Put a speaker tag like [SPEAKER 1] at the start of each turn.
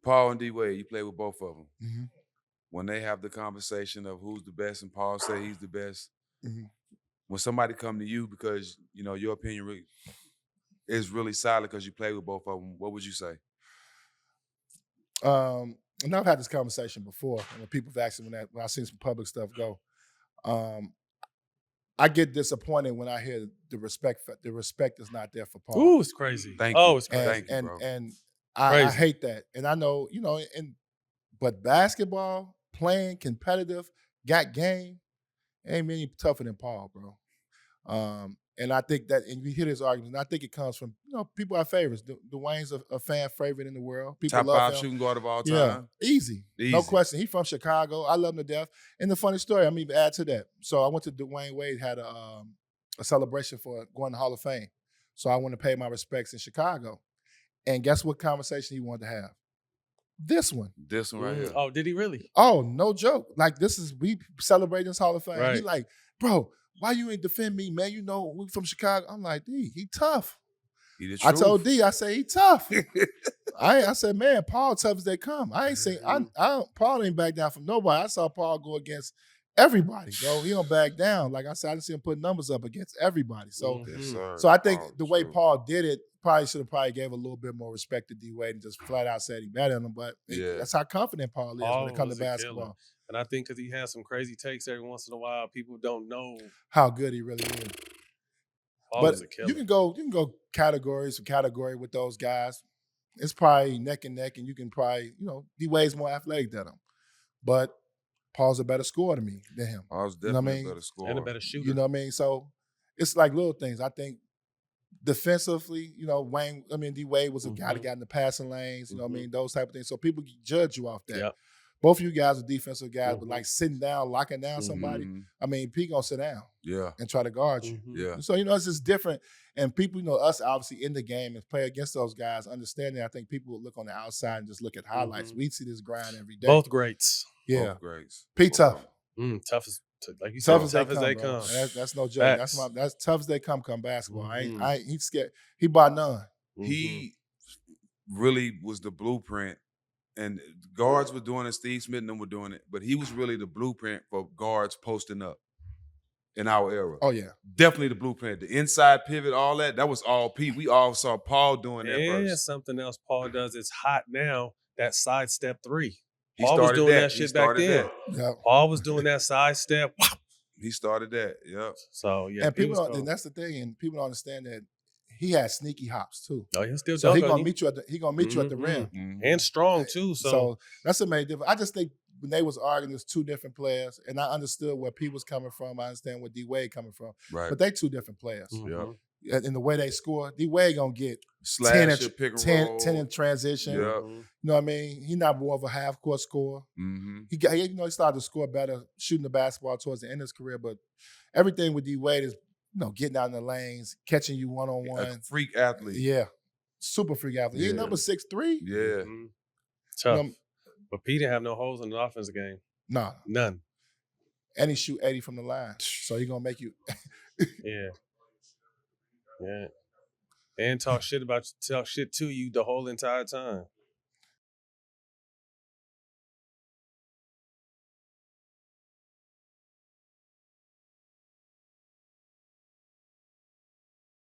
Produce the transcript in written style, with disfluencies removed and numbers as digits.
[SPEAKER 1] Paul and D-Wade, you play with both of them.
[SPEAKER 2] Mm-hmm.
[SPEAKER 1] When they have the conversation of who's the best and Paul say he's the best,
[SPEAKER 2] Mm-hmm.
[SPEAKER 1] when somebody come to you because, your opinion is really solid because you play with both of them, what would you say?
[SPEAKER 2] And I've had this conversation before, and when people have asked me when I seen some public stuff go, I get disappointed when I hear the respect is not there for Paul.
[SPEAKER 3] Ooh, it's crazy.
[SPEAKER 1] Thank you.
[SPEAKER 3] It's crazy.
[SPEAKER 1] Thank you, bro.
[SPEAKER 2] And I hate that. And I know, but basketball, playing, competitive, got game, ain't many tougher than Paul, bro. And I think that, and we hear this argument, and I think it comes from, people have favorites. Dwyane's a fan favorite in the world. People
[SPEAKER 1] Top
[SPEAKER 2] love
[SPEAKER 1] 5
[SPEAKER 2] him.
[SPEAKER 1] shooting guard of all time.
[SPEAKER 2] Yeah, easy. No question. He's from Chicago. I love him to death. And the funny story, I'm even add to that. So I went to Dwyane Wade, had a celebration for going to Hall of Fame. So I went to pay my respects in Chicago. And guess what conversation he wanted to have? This one.
[SPEAKER 1] This one right here.
[SPEAKER 3] Oh, did he really?
[SPEAKER 2] Oh, no joke. Like, we celebrating this Hall of Fame.
[SPEAKER 3] Right.
[SPEAKER 2] He like, bro, why you ain't defend me, man? We from Chicago. I'm like, D, he tough. I told D, I say he tough. I said, man, Paul tough as they come. I ain't saying Paul ain't back down from nobody. I saw Paul go against everybody, bro. He don't back down. Like I said, I didn't see him put numbers up against everybody. So, so I think the way Paul did it should have gave a little bit more respect to D-Wade and just flat out said he better than him. But that's how confident Paul is when it comes to basketball.
[SPEAKER 3] Killer. And I think because he has some crazy takes every once in a while, people don't know
[SPEAKER 2] how good he really is. But you can go category with those guys. It's probably neck and neck, and you can probably, D-Wade's more athletic than him. But Paul's a better scorer than him.
[SPEAKER 1] Paul's definitely a better scorer.
[SPEAKER 3] And a better shooter.
[SPEAKER 2] You know what I mean? So it's like little things. I think defensively, D-Wade was a guy that got in the passing lanes, you know what I mean? Those type of things. So people judge you off that.
[SPEAKER 3] Yep.
[SPEAKER 2] Both of you guys are defensive guys, but like sitting down, locking down somebody, P gonna sit down and try to guard you.
[SPEAKER 1] Yeah.
[SPEAKER 2] So, it's just different. And people, us obviously in the game and play against those guys, understanding, I think people will look on the outside and just look at highlights. We see this grind every day.
[SPEAKER 3] Both greats.
[SPEAKER 2] Yeah.
[SPEAKER 1] Both greats.
[SPEAKER 2] P tough.
[SPEAKER 3] Tough as, like you said, tough as they come.
[SPEAKER 2] That's no joke. That's tough as they come basketball. He's scared. He bought none.
[SPEAKER 1] He really was the blueprint. And guards were doing it, Steve Smith and them were doing it, but he was really the blueprint for guards posting up in our era.
[SPEAKER 2] Oh, yeah.
[SPEAKER 1] Definitely the blueprint. The inside pivot, all that was all P. We all saw Paul doing that first.
[SPEAKER 3] And something else Paul does is hot now, that side step 3.
[SPEAKER 1] Paul
[SPEAKER 3] was doing that shit back then.
[SPEAKER 2] Yep.
[SPEAKER 3] Paul was doing that side step.
[SPEAKER 1] He started that, yep.
[SPEAKER 3] So, yeah.
[SPEAKER 2] And that's the thing, and people don't understand that he has sneaky hops too.
[SPEAKER 3] Oh, he'll still
[SPEAKER 2] so he gonna meet you at the rim.
[SPEAKER 3] And strong too. So
[SPEAKER 2] that's a major difference. I just think when they was arguing, there's two different players, and I understood where P was coming from. I understand where D-Wade coming from.
[SPEAKER 1] Right.
[SPEAKER 2] But they two different players.
[SPEAKER 1] Yeah.
[SPEAKER 2] In the way they score, D-Wade gonna get
[SPEAKER 1] slash
[SPEAKER 2] 10 in transition.
[SPEAKER 1] Yeah.
[SPEAKER 2] You know what I mean? He's not more of a half court scorer. He started to score better shooting the basketball towards the end of his career, but everything with D-Wade is getting out in the lanes, catching you one-on-one.
[SPEAKER 1] A freak athlete.
[SPEAKER 2] Yeah. Super freak athlete. He's number 6'3".
[SPEAKER 1] Yeah.
[SPEAKER 3] Tough. But P didn't have no holes in the offensive game.
[SPEAKER 2] Nah.
[SPEAKER 3] None.
[SPEAKER 2] And he shoot 80 from the line. So he's going to make you.
[SPEAKER 3] Yeah. And talk shit to you the whole entire time.